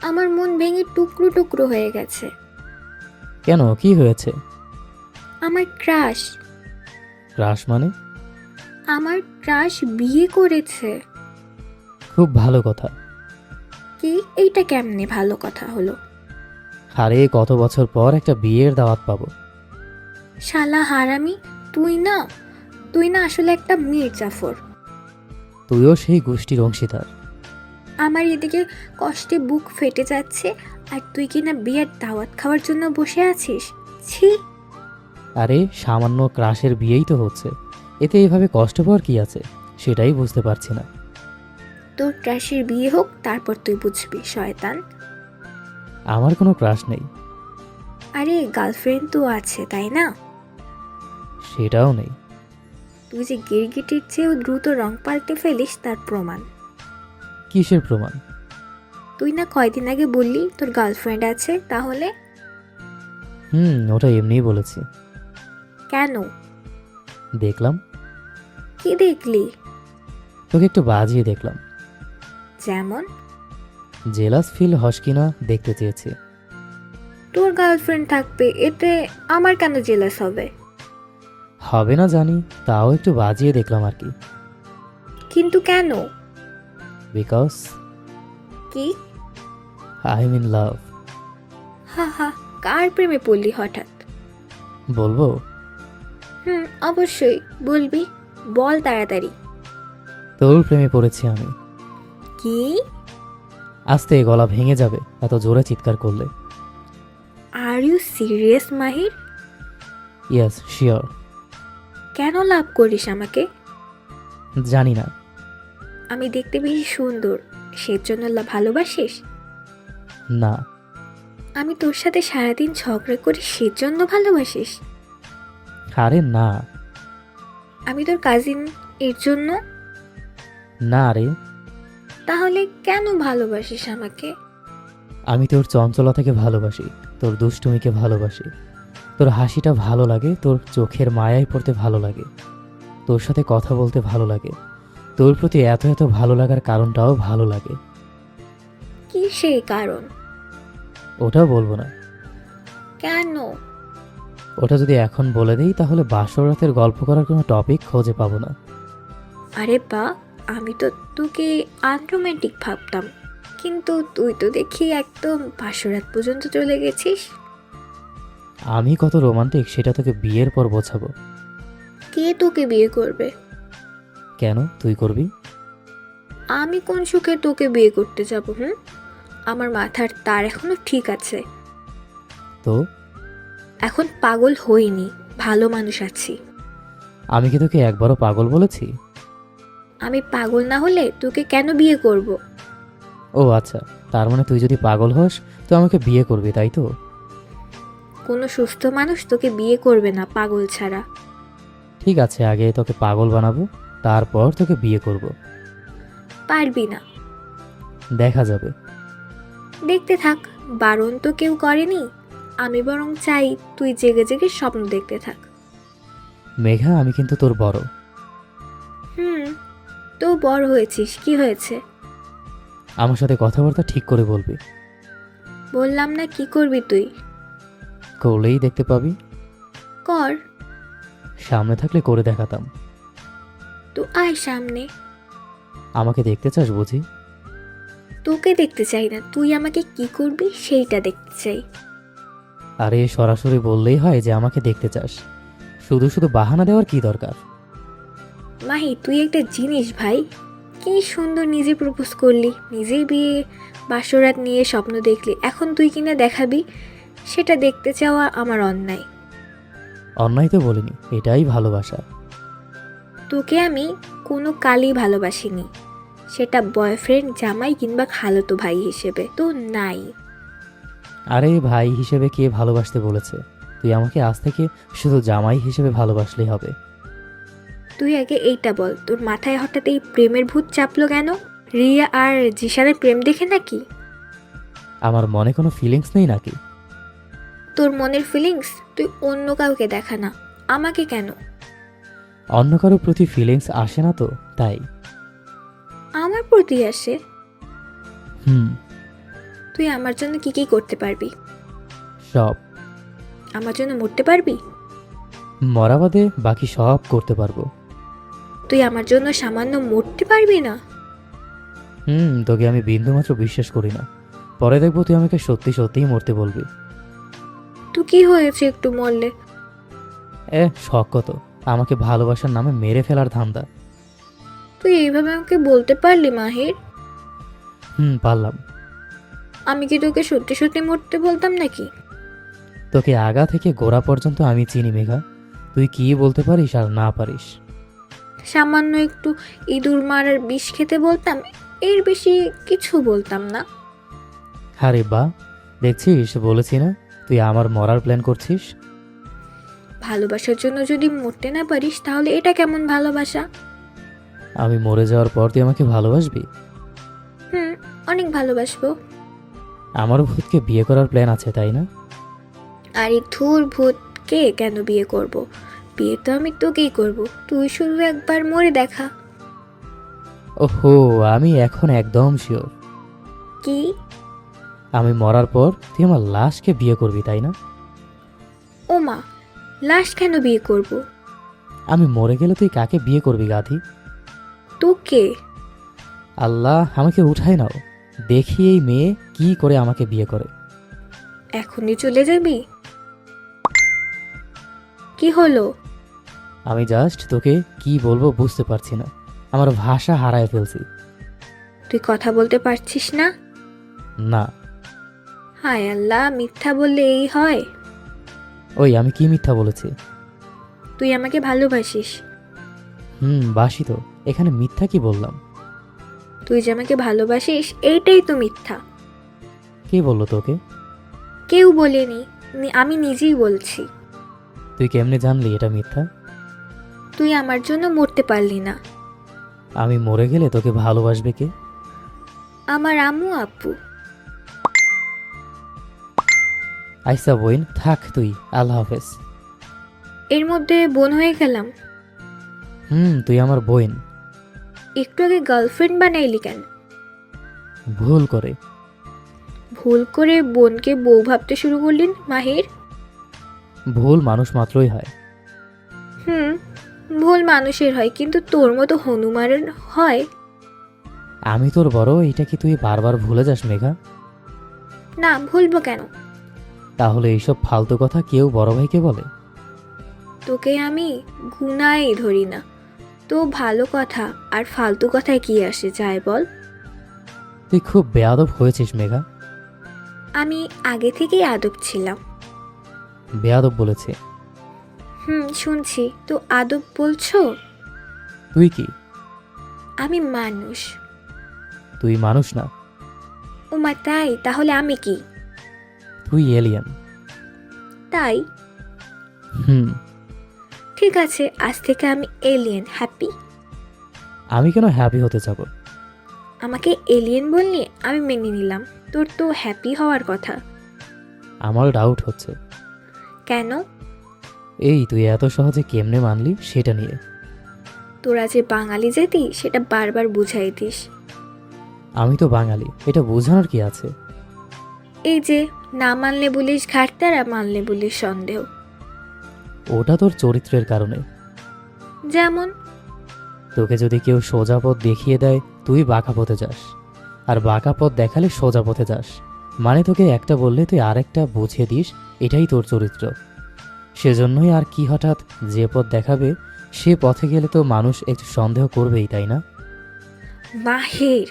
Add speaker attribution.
Speaker 1: আমার মন ভেঙে টুকরো টুকরো হয়ে গেছে।
Speaker 2: কেন, কি হয়েছে?
Speaker 1: আমার ক্রাশ
Speaker 2: ক্রাশ মানে?
Speaker 1: আমার ক্রাশ বিয়ে করেছে।
Speaker 2: খুব ভালো কথা।
Speaker 1: কি, এইটা কেমনে ভালো কথা হলো?
Speaker 2: আরে কত বছর পর একটা বিয়ের দাওয়াত পাবো।
Speaker 1: শালা হারামি, তুই না তুই না আসলে একটা মির্জাফর।
Speaker 2: তুইও সেই গোষ্ঠীর অংশীদার।
Speaker 1: আমার এদিকে কষ্টে বুক ফেটে যাচ্ছে, আর তুই কি না বিয়ের দাওয়াত খাওয়ার জন্য বসে আছিস? ছি।
Speaker 2: আরে সামান্য ক্রাশের বিয়েই তো হচ্ছে, এতে এভাবে কষ্ট পাওয়ার কি আছে সেটাই বুঝতে পারছি না।
Speaker 1: তোর ক্রাশের বিয়ে হোক, তারপর তুই বুঝবি শয়তান।
Speaker 2: আমার কোনো ক্রাশ নেই।
Speaker 1: আরে গার্লফ্রেন্ড তো আছে, তাই না?
Speaker 2: সেটাও নেই।
Speaker 1: তুই যে গিরগিটির চেয়েও দ্রুত রং পাল্টে ফেলিস তার প্রমাণ।
Speaker 2: কিসের প্রমাণ?
Speaker 1: তুই না কয়দিন আগে বললি তোর গার্লফ্রেন্ড আছে, তাহলে?
Speaker 2: ওটা এমনিই বলেছি।
Speaker 1: কেন?
Speaker 2: দেখলাম।
Speaker 1: কি দেখলি?
Speaker 2: তোকে একটু বাজিয়ে দেখলাম।
Speaker 1: যেমন?
Speaker 2: জেলাস ফিল হস কিনা দেখতে চেয়েছি।
Speaker 1: তোর গার্লফ্রেন্ড থাকবে, এতে আমার কেন জেলাস হবে?
Speaker 2: হবে না জানি, তাও একটু বাজিয়ে দেখলাম আর কি।
Speaker 1: কিন্তু কেন?
Speaker 2: বিকজ
Speaker 1: কি?
Speaker 2: I am in love.
Speaker 1: হা হা, কার প্রেমে পড়লি হঠাৎ?
Speaker 2: বলবো?
Speaker 1: অবশ্যই বলবি, বল তাড়াতাড়ি।
Speaker 2: তোর প্রেমে পড়েছি আমি।
Speaker 1: কি?
Speaker 2: আস্তে, গলা ভেঙে যাবে এত জোরে চিৎকার করলে।
Speaker 1: Are you serious Mahir?
Speaker 2: Yes, sure.
Speaker 1: কেন লাভ করিস আমাকে?
Speaker 2: জানি না।
Speaker 1: আমি দেখতে বেশি সুন্দর, সেজন্য ভালোবাসিস?
Speaker 2: না।
Speaker 1: আমি তোর সাথে সারাদিন ঝগড়া করি, সেজন্য ভালোবাসিস?
Speaker 2: আরে না।
Speaker 1: আমি তোর কাজিন, এর জন্য?
Speaker 2: না রে।
Speaker 1: তাহলে কেন ভালোবাসিস আমাকে?
Speaker 2: আমি তোর চঞ্চলতাকে ভালোবাসি, তোর দুষ্টুমিকে ভালোবাসি, তোর হাসিটা ভালো লাগে, তোর চোখের মায়ায় পড়তে ভালো লাগে, তোর সাথে কথা বলতে ভালো লাগে, তোর প্রতি এত এত ভালো লাগার কারণটাও ভালো লাগে।
Speaker 1: কি সেই কারণ?
Speaker 2: ওটাও বলবো না।
Speaker 1: কেন?
Speaker 2: ওটা যদি এখন বলে দিই তাহলে বাসর রাতের গল্প করার কোনো টপিক খুঁজে পাবো না।
Speaker 1: আরে বা, আমি তো তোকে আনরোম্যান্টিক ভাবতাম, কিন্তু তুই তো দেখি একদম বাসরাত পর্যন্ত চলে গেছিস।
Speaker 2: আমি কত রোমান্টিক সেটা তোকে বিয়ের পর বোঝাবো।
Speaker 1: কে তোকে বিয়ে করবে?
Speaker 2: কেন, তুই করবি?
Speaker 1: আমি কোন সুখে তোকে বিয়ে করতে যাব? আমার মাথার তার এখনো ঠিক আছে।
Speaker 2: তো
Speaker 1: এখন পাগল হইনি, ভালো মানুষ আছি।
Speaker 2: আমি কি তোকে একবারও পাগল বলেছি?
Speaker 1: আমি পাগল না হলে তোকে কেন বিয়ে করব?
Speaker 2: ও আচ্ছা, তার মানে তুই যদি পাগল হস তো আমাকে বিয়ে করবি, তাই তো?
Speaker 1: কোনো সুস্থ মানুষ তোকে বিয়ে করবে না পাগল ছাড়া।
Speaker 2: ঠিক আছে, আগে তোকে পাগল বানাবো, তারপর তোকে বিয়ে করব।
Speaker 1: পারবি না।
Speaker 2: দেখা যাবে।
Speaker 1: দেখতে থাক, বারণ তো কেউ করেনি। আমি বরং চাই তুই জেগে জেগে স্বপ্ন দেখতে থাক।
Speaker 2: মেঘা, আমি কিন্তু তোর বড়।
Speaker 1: হুম, তো বড় হয়েছিস, কি হয়েছে?
Speaker 2: আমার সাথে কথাবার্তা ঠিক করে বলবি।
Speaker 1: বললাম না, কি করবি তুই?
Speaker 2: করলেই দেখতে পাবি।
Speaker 1: কর।
Speaker 2: সামনে থাকলে করে দেখাতাম।
Speaker 1: তো আয় সামনে।
Speaker 2: আমাকে দেখতে চাস বুঝি?
Speaker 1: তোকে দেখতে চাই না, তুই আমাকে কি করবি সেইটা দেখতে চাই।
Speaker 2: আরে সরাসরি বললেই হয় যে আমাকে দেখতে চাস, শুধু শুধু বাহানা দেওয়ার কি দরকার?
Speaker 1: মাহি, তুই একটা জিনিস ভাই। কি সুন্দর নিজে প্রপোজ করলি, নিজেই বিয়ে বাসরাত নিয়ে স্বপ্ন দেখলি, এখন তুই কিনা দেখাবি? সেটা দেখতে চাওয়া আমার অন্যায়।
Speaker 2: অন্যায় তো বলিনি, এটাই ভালোবাসা।
Speaker 1: তোকে আমি কোনো কালই ভালোবাসিনি, সেটা বয়ফ্রেন্ড, জামাই কিংবা খালাতো ভাই হিসেবে তো নাই।
Speaker 2: আরে ভাই হিসেবে কে ভালোবাসতে বলেছে? তুই আমাকে আজ থেকে শুধু জামাই হিসেবে ভালোবাসলেই হবে।
Speaker 1: তুই আগে এইটা বল, তোর মাথায় হঠাৎ এই প্রেমের ভূত চাপলো কেন? রিয়া আর জিশানের প্রেম দেখে নাকি?
Speaker 2: আমার মনে কোনো ফিলিংস নেই নাকি?
Speaker 1: তোর মনের ফিলিংস তুই অন্য কাউকে দেখা না, আমাকে কেন?
Speaker 2: অন্য কারো প্রতি ফিলিংস আসে না তো, তাই।
Speaker 1: আমার প্রতি আসে?
Speaker 2: হুম।
Speaker 1: তুই আমার জন্য কি কি করতে পারবি?
Speaker 2: সব।
Speaker 1: আমার জন্য মরতে পারবি?
Speaker 2: মরা বাদে বাকি সব করতে পারবো।
Speaker 1: তুই আমার জন্য সামান্য মরতে পারবি না?
Speaker 2: তোকে আমি বিন্দুমাত্র বিশ্বাস করি না। পরে দেখবো তুই আমাকে সত্যি সত্যিই মরতে বলবি।
Speaker 1: তুই কি হয়েছে একটু মরলে?
Speaker 2: শখ কত, আমাকে ভালোবাসার নামে মেরে ফেলার ধান্দা।
Speaker 1: তুই এইভাবে আমাকে বলতে পারলি মাহির?
Speaker 2: পারলাম।
Speaker 1: আমি কি তোকে সত্যি সত্যি মরতে বলতাম নাকি?
Speaker 2: তোকে আগা থেকে গোড়া পর্যন্ত আমি চিনি মেঘা, তুই কি বলতে পারিস আর না পারিস।
Speaker 1: সামান্য একটু ইঁদুর মারার বিষ খেতে বলতাম, এর বেশি কিছু বলতাম না।
Speaker 2: আরে বা, দেখছিস বলেছি না তুই আমার মরার প্ল্যান করছিস।
Speaker 1: ভালোবাসার জন্য যদি মরতে না পারিস তাহলে এটা কেমন ভালোবাসা?
Speaker 2: আমি মরে যাওয়ার পর তুই আমাকে ভালোবাসবি?
Speaker 1: অনেক ভালোবাসবো।
Speaker 2: আমারও ভূতকে বিয়ে করার প্ল্যান আছে, তাই না?
Speaker 1: আর এই ধুর ভূতকে কেন বিয়ে করব? বিয়ে তো আমি তোকেই করব, তুই শুধু একবার মরে দেখা।
Speaker 2: ওহো, আমি এখন একদম শিওর।
Speaker 1: কি?
Speaker 2: আমি মরার পর তুই আমার লাশকে বিয়ে করবি, তাই না?
Speaker 1: ও মা, লাশ কেন বিয়ে করব?
Speaker 2: আমি মরে গেলে তুই কাকে বিয়ে করবি গাধি?
Speaker 1: তোকে।
Speaker 2: আল্লাহ, আমাকে উঠাই নাও, দেখি এই মেয়ে কি করে আমাকে বিয়ে করে।
Speaker 1: এখনই চলে যাবি? কি হলো?
Speaker 2: আমি জাস্ট তোকে কি বলবো বুঝতে পারছি না, আমার ভাষা হারায় ফেলছি।
Speaker 1: তুই কথা বলতে পারছিস না?
Speaker 2: না।
Speaker 1: হায় আল্লাহ, মিথ্যা বললে এই হয়?
Speaker 2: ওই আমি কি মিথ্যা বলেছি?
Speaker 1: তুই আমাকে ভালোবাসিস।
Speaker 2: বাসি তো, এখানে মিথ্যা কি বললাম?
Speaker 1: তুই যে আমাকে ভালোবাসিস এইটাই তো মিথ্যা।
Speaker 2: কে বললো তোকে?
Speaker 1: কেউ বলেনি, আমি নিজেই বলছি।
Speaker 2: তুই কেমনে জানলি এটা মিথ্যা?
Speaker 1: তুই আমার জন্য মরতে পারলি না।
Speaker 2: আমি মরে গেলে তোকে ভালোবাসবে কে?
Speaker 1: আমার আম্মু আব্বু।
Speaker 2: আইসা বইন, থাক তুই, আল্লাহ হাফেজ।
Speaker 1: এর মধ্যে বোন হয়ে গেলাম?
Speaker 2: তুই আমার বোন।
Speaker 1: একটু আগে গার্লফ্রেন্ড বানাইলি কেন?
Speaker 2: ভুল করে।
Speaker 1: ভুল করে বোনকে বউ ভাবতে শুরু করলেন মাহির?
Speaker 2: ভুল মানুষ মাত্রই হয়।
Speaker 1: ভুল মানুষের হয়, কিন্তু তোর মতো হনুমানের হয়?
Speaker 2: আমি তোর বড়, এটা কি তুই বারবার ভুলে যাস মেঘা?
Speaker 1: না, ভুলবো কেন?
Speaker 2: তাহলে এইসব ফালতু কথা কেউ বড় ভাইকে বলে?
Speaker 1: তোকে আমি গুনাই ধরি না, তো ভালো কথা আর ফালতু কথায় কি আসে যায় বল?
Speaker 2: তুই খুব বেয়াদব হয়েছিস মেঘা।
Speaker 1: আমি আগে থেকেই আদব ছিলাম।
Speaker 2: বেয়াদব বলেছে?
Speaker 1: শুনছি তো আদব বলছো?
Speaker 2: তুই কি?
Speaker 1: আমি মানুষ।
Speaker 2: তুই মানুষ না।
Speaker 1: ওমা তাই? তাহলে আমি কি?
Speaker 2: তুই এলিয়েন।
Speaker 1: তাই? ঠিক আছে, আজ থেকে আমি এলিয়েন। হ্যাপি?
Speaker 2: আমি কেন হ্যাপি হতে যাব?
Speaker 1: আমাকে এলিয়েন বললি, আমি মেনে নিলাম। তোর তো হ্যাপি হওয়ার কথা।
Speaker 2: আমার ডাউট হচ্ছে।
Speaker 1: কেন?
Speaker 2: এই তুই এত সহজে কেমনে মানলি সেটা নিয়ে।
Speaker 1: তোরা যে বাঙালি জাতি সেটা বারবার বুঝাই দিস।
Speaker 2: আমি তো বাঙালি, এটা বোঝানোর কি আছে?
Speaker 1: এই যে না মানলে বলিস ঘাটতারা, মানলে বলিস সন্দেহ।
Speaker 2: ওটা তোর চরিত্রের কারণে।
Speaker 1: যেমন?
Speaker 2: তোকে যদি কেউ সোজা পথ দেখিয়ে দেয় তুই বাঁকা পথে যাস, আর বাঁকা পথ দেখালে সোজা পথে যাস। মানে তোকে একটা বললে তুই আরেকটা বুঝিয়ে দিস, এটাই তোর চরিত্র। সেজন্যই আর কি, হঠাৎ যে পথ দেখাবে সে পথে গেলে তো মানুষ একটু সন্দেহ করবেই, তাই না?
Speaker 1: মাহির,